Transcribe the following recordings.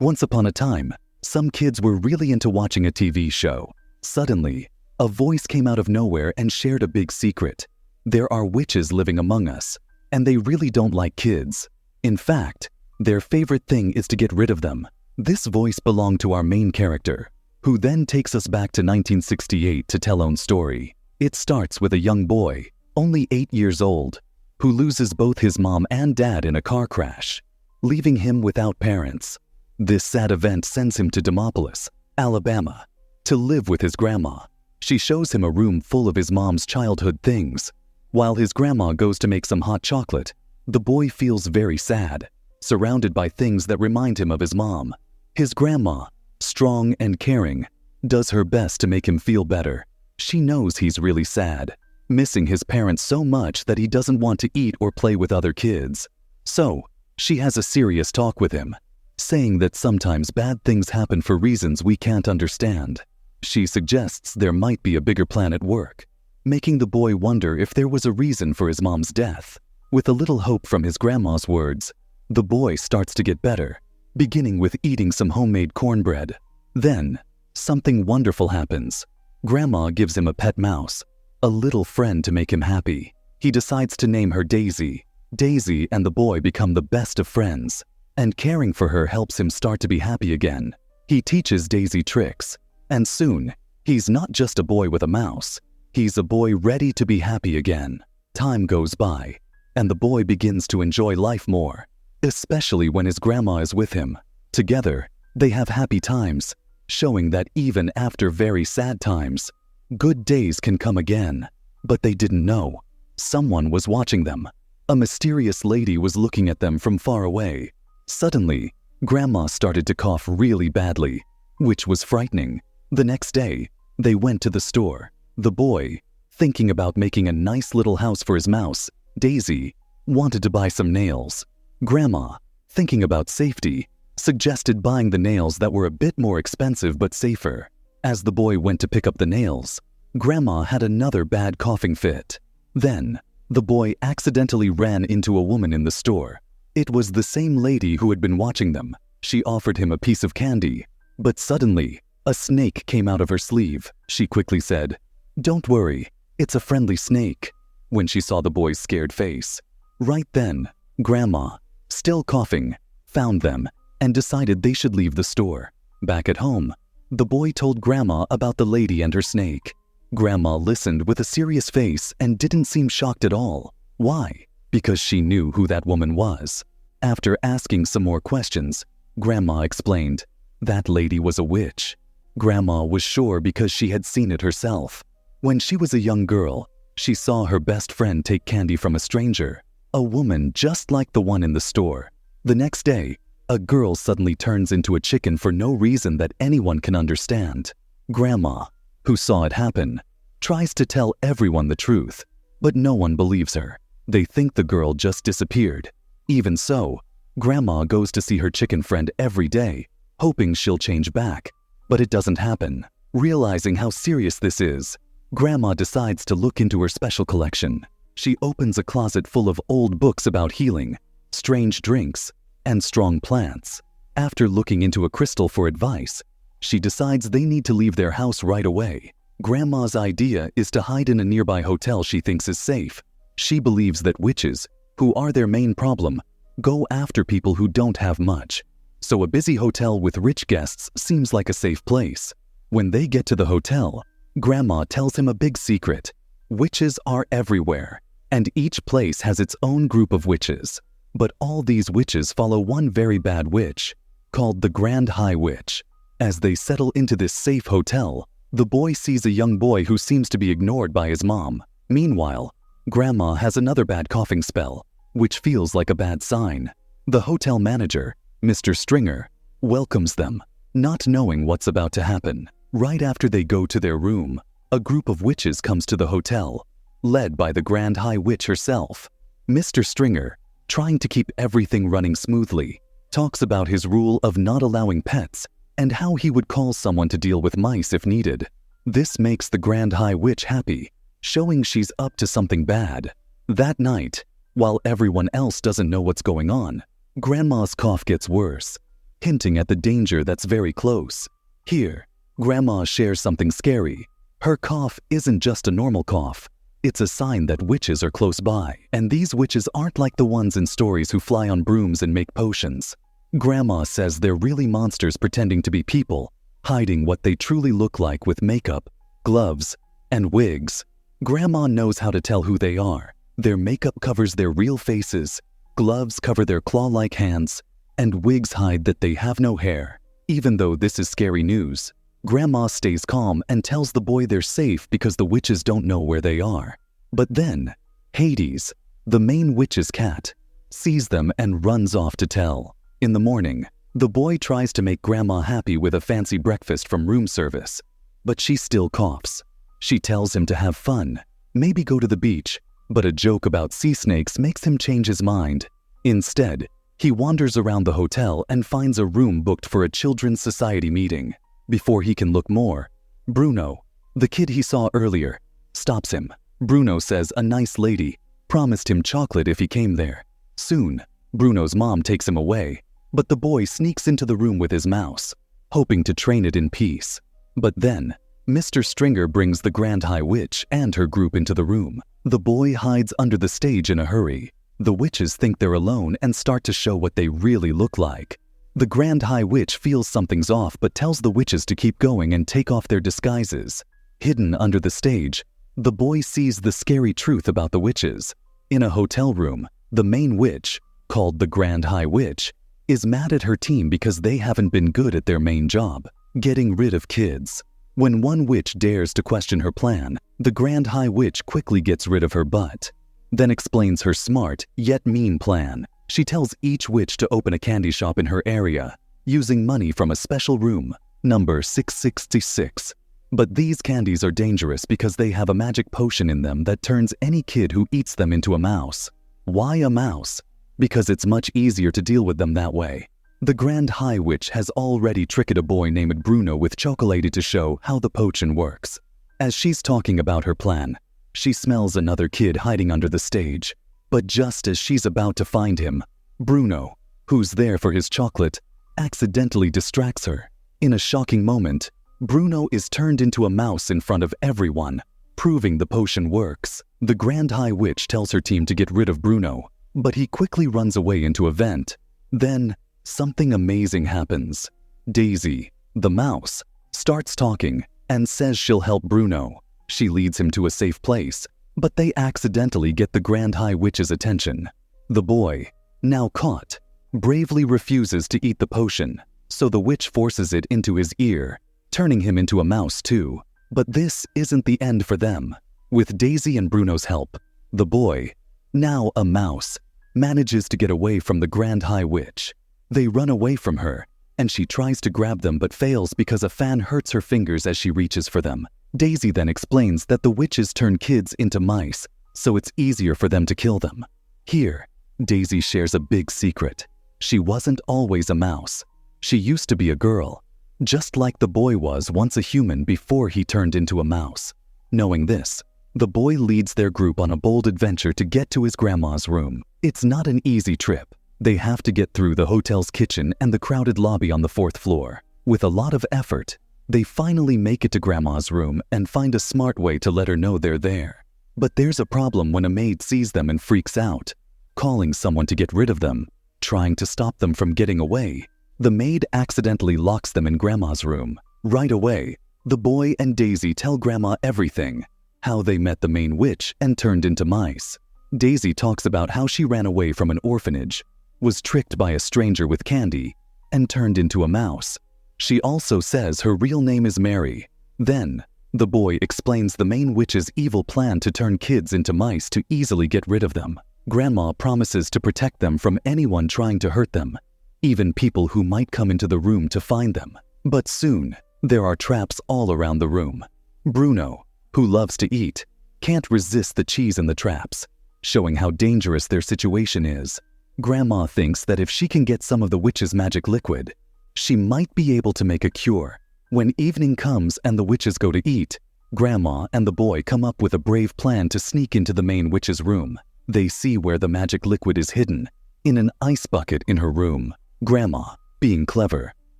Once upon a time, some kids were really into watching a TV show. Suddenly, a voice came out of nowhere and shared a big secret. There are witches living among us, and they really don't like kids. In fact, their favorite thing is to get rid of them. This voice belonged to our main character, who then takes us back to 1968 to tell own story. It starts with a young boy, only 8 years old, who loses both his mom and dad in a car crash, leaving him without parents. This sad event sends him to Demopolis, Alabama, to live with his grandma. She shows him a room full of his mom's childhood things. While his grandma goes to make some hot chocolate, the boy feels very sad, surrounded by things that remind him of his mom. His grandma, strong and caring, does her best to make him feel better. She knows he's really sad, missing his parents so much that he doesn't want to eat or play with other kids. So, she has a serious talk with him, saying that sometimes bad things happen for reasons we can't understand. She suggests there might be a bigger plan at work, making the boy wonder if there was a reason for his mom's death. With a little hope from his grandma's words, the boy starts to get better, beginning with eating some homemade cornbread. Then, something wonderful happens. Grandma gives him a pet mouse, a little friend to make him happy. He decides to name her Daisy. Daisy and the boy become the best of friends, and caring for her helps him start to be happy again. He teaches Daisy tricks, and soon, he's not just a boy with a mouse. He's a boy ready to be happy again. Time goes by, and the boy begins to enjoy life more, especially when his grandma is with him. Together, they have happy times, showing that even after very sad times, good days can come again. But they didn't know. Someone was watching them. A mysterious lady was looking at them from far away. Suddenly, Grandma started to cough really badly, which was frightening. The next day, they went to the store. The boy, thinking about making a nice little house for his mouse, Daisy, wanted to buy some nails. Grandma, thinking about safety, suggested buying the nails that were a bit more expensive but safer. As the boy went to pick up the nails, Grandma had another bad coughing fit. Then, the boy accidentally ran into a woman in the store. It was the same lady who had been watching them. She offered him a piece of candy, but suddenly, a snake came out of her sleeve. She quickly said, "Don't worry, it's a friendly snake," when she saw the boy's scared face. Right then, Grandma, still coughing, found them and decided they should leave the store. Back at home, the boy told Grandma about the lady and her snake. Grandma listened with a serious face and didn't seem shocked at all. Why? Because she knew who that woman was. After asking some more questions, Grandma explained, that lady was a witch. Grandma was sure because she had seen it herself. When she was a young girl, she saw her best friend take candy from a stranger, a woman just like the one in the store. The next day, a girl suddenly turns into a chicken for no reason that anyone can understand. Grandma, who saw it happen, tries to tell everyone the truth, but no one believes her. They think the girl just disappeared. Even so, Grandma goes to see her chicken friend every day, hoping she'll change back, but it doesn't happen. Realizing how serious this is, Grandma decides to look into her special collection. She opens a closet full of old books about healing, strange drinks, and strong plants. After looking into a crystal for advice, she decides they need to leave their house right away. Grandma's idea is to hide in a nearby hotel she thinks is safe. She believes that witches, who are their main problem, go after people who don't have much. So a busy hotel with rich guests seems like a safe place. When they get to the hotel, Grandma tells him a big secret. Witches are everywhere, and each place has its own group of witches. But all these witches follow one very bad witch, called the Grand High Witch. As they settle into this safe hotel, the boy sees a young boy who seems to be ignored by his mom. Meanwhile, Grandma has another bad coughing spell, which feels like a bad sign. The hotel manager, Mr. Stringer, welcomes them, not knowing what's about to happen. Right after they go to their room, a group of witches comes to the hotel, led by the Grand High Witch herself. Mr. Stringer, trying to keep everything running smoothly, talks about his rule of not allowing pets and how he would call someone to deal with mice if needed. This makes the Grand High Witch happy, showing she's up to something bad. That night, while everyone else doesn't know what's going on, Grandma's cough gets worse. hinting at the danger that's very close. Here, Grandma shares something scary. Her cough isn't just a normal cough. It's a sign that witches are close by, and these witches aren't like the ones in stories who fly on brooms and make potions. Grandma says they're really monsters pretending to be people, hiding what they truly look like with makeup, gloves, and wigs. Grandma knows how to tell who they are. Their makeup covers their real faces, gloves cover their claw-like hands, and wigs hide that they have no hair. Even though this is scary news, Grandma stays calm and tells the boy they're safe because the witches don't know where they are. But then, Hades, the main witch's cat, sees them and runs off to tell. In the morning, the boy tries to make Grandma happy with a fancy breakfast from room service, but she still coughs. She tells him to have fun, maybe go to the beach, but a joke about sea snakes makes him change his mind. Instead, he wanders around the hotel and finds a room booked for a children's society meeting. Before he can look more, Bruno, the kid he saw earlier, stops him. Bruno says a nice lady promised him chocolate if he came there. Soon, Bruno's mom takes him away, but the boy sneaks into the room with his mouse, hoping to train it in peace. But then, Mr. Stringer brings the Grand High Witch and her group into the room. The boy hides under the stage in a hurry. The witches think they're alone and start to show what they really look like. The Grand High Witch feels something's off but tells the witches to keep going and take off their disguises. Hidden under the stage, the boy sees the scary truth about the witches. In a hotel room, the main witch, called the Grand High Witch, is mad at her team because they haven't been good at their main job, getting rid of kids. When one witch dares to question her plan, the Grand High Witch quickly gets rid of her butt, then explains her smart yet mean plan. She tells each witch to open a candy shop in her area, using money from a special room, number 666. But these candies are dangerous because they have a magic potion in them that turns any kid who eats them into a mouse. Why a mouse? Because it's much easier to deal with them that way. The Grand High Witch has already tricked a boy named Bruno with chocolate to show how the potion works. As she's talking about her plan, she smells another kid hiding under the stage. But just as she's about to find him, Bruno, who's there for his chocolate, accidentally distracts her. In a shocking moment, Bruno is turned into a mouse in front of everyone, proving the potion works. The Grand High Witch tells her team to get rid of Bruno, but he quickly runs away into a vent. Then, something amazing happens. Daisy, the mouse, starts talking and says she'll help Bruno. She leads him to a safe place, but they accidentally get the Grand High Witch's attention. The boy, now caught, bravely refuses to eat the potion, so the witch forces it into his ear, turning him into a mouse too. But this isn't the end for them. With Daisy and Bruno's help, the boy, now a mouse, manages to get away from the Grand High Witch. They run away from her, and she tries to grab them but fails because a fan hurts her fingers as she reaches for them. Daisy then explains that the witches turn kids into mice, so it's easier for them to kill them. Here, Daisy shares a big secret. She wasn't always a mouse. She used to be a girl, just like the boy was once a human before he turned into a mouse. Knowing this, the boy leads their group on a bold adventure to get to his grandma's room. It's not an easy trip. They have to get through the hotel's kitchen and the crowded lobby on the 4th floor. With a lot of effort, they finally make it to Grandma's room and find a smart way to let her know they're there. But there's a problem when a maid sees them and freaks out, calling someone to get rid of them, trying to stop them from getting away. The maid accidentally locks them in Grandma's room. Right away, the boy and Daisy tell Grandma everything, how they met the main witch and turned into mice. Daisy talks about how she ran away from an orphanage, was tricked by a stranger with candy, and turned into a mouse. She also says her real name is Mary. Then, the boy explains the main witch's evil plan to turn kids into mice to easily get rid of them. Grandma promises to protect them from anyone trying to hurt them, even people who might come into the room to find them. But soon, there are traps all around the room. Bruno, who loves to eat, can't resist the cheese in the traps, showing how dangerous their situation is. Grandma thinks that if she can get some of the witch's magic liquid, she might be able to make a cure. When evening comes and the witches go to eat, Grandma and the boy come up with a brave plan to sneak into the main witch's room. They see where the magic liquid is hidden, in an ice bucket in her room. Grandma, being clever,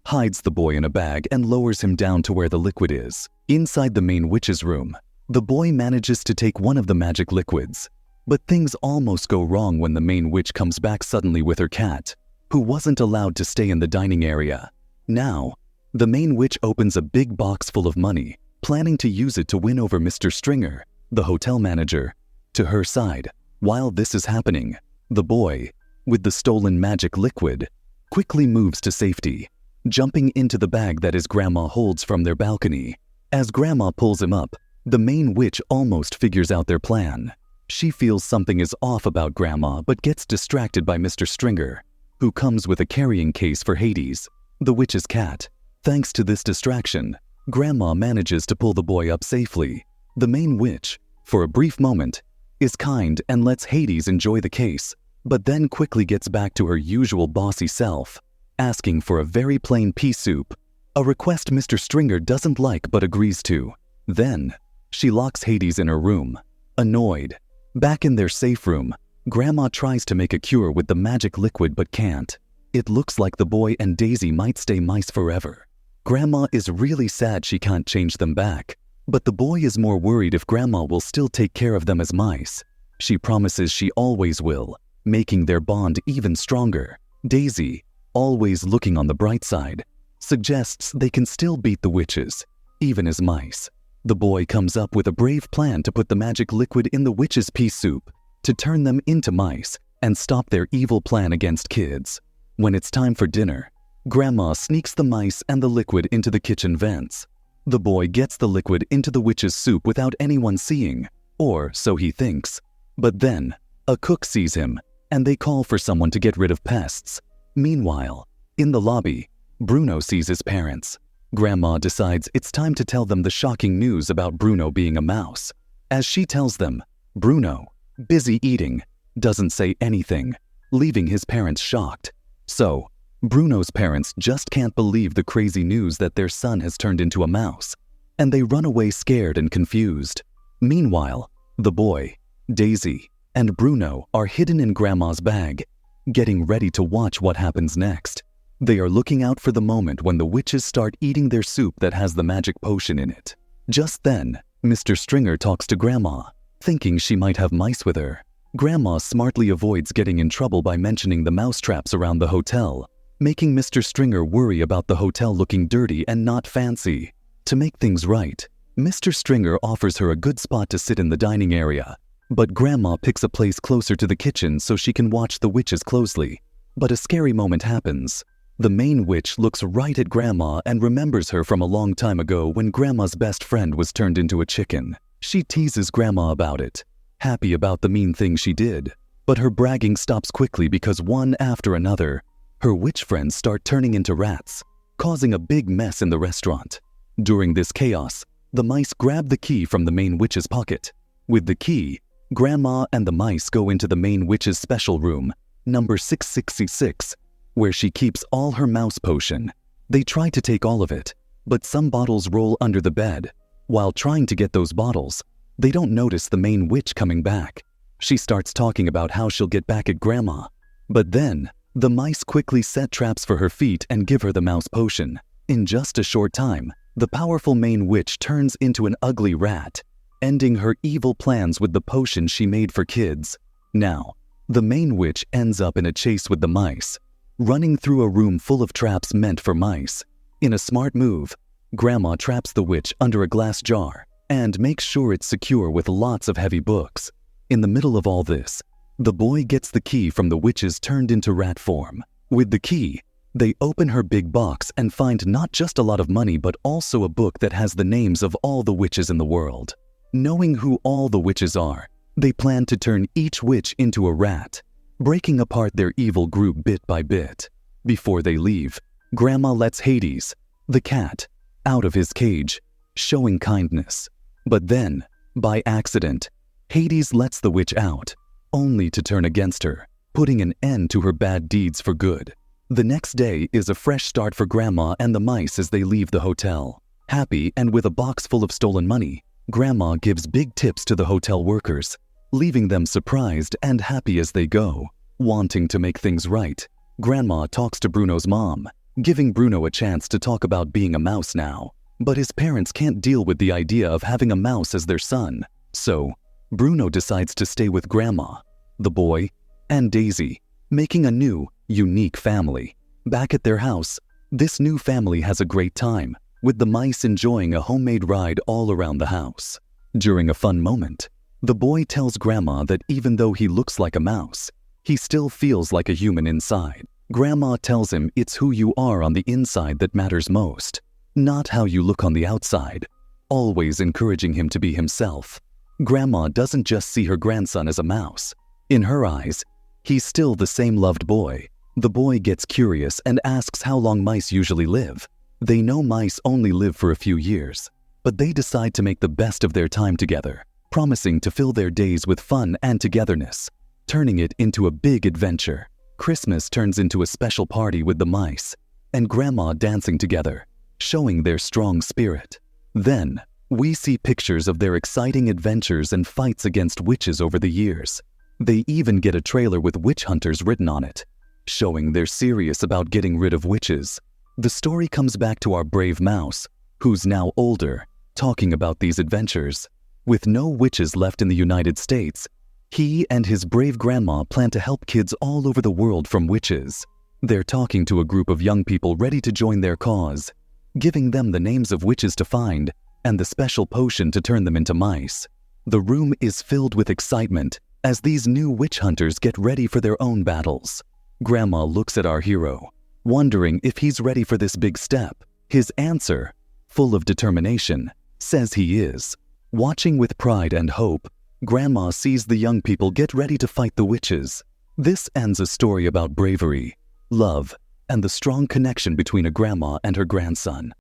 hides the boy in a bag and lowers him down to where the liquid is. Inside the main witch's room, the boy manages to take one of the magic liquids. But things almost go wrong when the main witch comes back suddenly with her cat, who wasn't allowed to stay in the dining area. Now, the main witch opens a big box full of money, planning to use it to win over Mr. Stringer, the hotel manager, to her side. While this is happening, the boy, with the stolen magic liquid, quickly moves to safety, jumping into the bag that his grandma holds from their balcony. As grandma pulls him up, the main witch almost figures out their plan. She feels something is off about grandma but gets distracted by Mr. Stringer, who comes with a carrying case for Hades, the witch's cat. Thanks to this distraction, grandma manages to pull the boy up safely. The main witch, for a brief moment, is kind and lets Hades enjoy the case, but then quickly gets back to her usual bossy self, asking for a very plain pea soup, a request Mr. Stringer doesn't like but agrees to. Then, she locks Hades in her room. Annoyed, back in their safe room, grandma tries to make a cure with the magic liquid but can't. It looks like the boy and Daisy might stay mice forever. Grandma is really sad she can't change them back, but the boy is more worried if grandma will still take care of them as mice. She promises she always will, making their bond even stronger. Daisy, always looking on the bright side, suggests they can still beat the witches, even as mice. The boy comes up with a brave plan to put the magic liquid in the witch's pea soup to turn them into mice and stop their evil plan against kids. When it's time for dinner, grandma sneaks the mice and the liquid into the kitchen vents. The boy gets the liquid into the witch's soup without anyone seeing, or so he thinks. But then, a cook sees him, and they call for someone to get rid of pests. Meanwhile, in the lobby, Bruno sees his parents. Grandma decides it's time to tell them the shocking news about Bruno being a mouse. As she tells them, Bruno, busy eating, doesn't say anything, leaving his parents shocked. So, Bruno's parents just can't believe the crazy news that their son has turned into a mouse, and they run away scared and confused. Meanwhile, the boy, Daisy, and Bruno are hidden in Grandma's bag, getting ready to watch what happens next. They are looking out for the moment when the witches start eating their soup that has the magic potion in it. Just then, Mr. Stringer talks to Grandma, thinking she might have mice with her. Grandma smartly avoids getting in trouble by mentioning the mouse traps around the hotel, making Mr. Stringer worry about the hotel looking dirty and not fancy. To make things right, Mr. Stringer offers her a good spot to sit in the dining area, but Grandma picks a place closer to the kitchen so she can watch the witches closely. But a scary moment happens. The main witch looks right at Grandma and remembers her from a long time ago when Grandma's best friend was turned into a chicken. She teases Grandma about it, happy about the mean thing she did. But her bragging stops quickly because one after another, her witch friends start turning into rats, causing a big mess in the restaurant. During this chaos, the mice grab the key from the main witch's pocket. With the key, Grandma and the mice go into the main witch's special room, number 666, where she keeps all her mouse potion. They try to take all of it, but some bottles roll under the bed. While trying to get those bottles, they don't notice the main witch coming back. She starts talking about how she'll get back at Grandma. But then, the mice quickly set traps for her feet and give her the mouse potion. In just a short time, the powerful main witch turns into an ugly rat, ending her evil plans with the potion she made for kids. Now, the main witch ends up in a chase with the mice, running through a room full of traps meant for mice. In a smart move, Grandma traps the witch under a glass jar and makes sure it's secure with lots of heavy books. In the middle of all this, the boy gets the key from the witches turned into rat form. With the key, they open her big box and find not just a lot of money but also a book that has the names of all the witches in the world. Knowing who all the witches are, they plan to turn each witch into a rat, breaking apart their evil group bit by bit. Before they leave, Grandma lets Hades, the cat, out of his cage, showing kindness. But then, by accident, Hades lets the witch out, only to turn against her, putting an end to her bad deeds for good. The next day is a fresh start for Grandma and the mice as they leave the hotel. Happy and with a box full of stolen money, Grandma gives big tips to the hotel workers, leaving them surprised and happy as they go. Wanting to make things right, Grandma talks to Bruno's mom, giving Bruno a chance to talk about being a mouse now. But his parents can't deal with the idea of having a mouse as their son. So, Bruno decides to stay with Grandma, the boy, and Daisy, making a new, unique family. Back at their house, this new family has a great time, with the mice enjoying a homemade ride all around the house. During a fun moment, the boy tells Grandma that even though he looks like a mouse, he still feels like a human inside. Grandma tells him it's who you are on the inside that matters most, not how you look on the outside, always encouraging him to be himself. Grandma doesn't just see her grandson as a mouse. In her eyes, he's still the same loved boy. The boy gets curious and asks how long mice usually live. They know mice only live for a few years, but they decide to make the best of their time together, promising to fill their days with fun and togetherness, turning it into a big adventure. Christmas turns into a special party with the mice and Grandma dancing together, showing their strong spirit. Then, we see pictures of their exciting adventures and fights against witches over the years. They even get a trailer with witch hunters written on it, showing they're serious about getting rid of witches. The story comes back to our brave mouse, who's now older, talking about these adventures. With no witches left in the United States, he and his brave grandma plan to help kids all over the world from witches. They're talking to a group of young people ready to join their cause, giving them the names of witches to find and the special potion to turn them into mice. The room is filled with excitement as these new witch hunters get ready for their own battles. Grandma looks at our hero, wondering if he's ready for this big step. His answer, full of determination, says he is. Watching with pride and hope, Grandma sees the young people get ready to fight the witches. This ends a story about bravery, love, and the strong connection between a grandma and her grandson.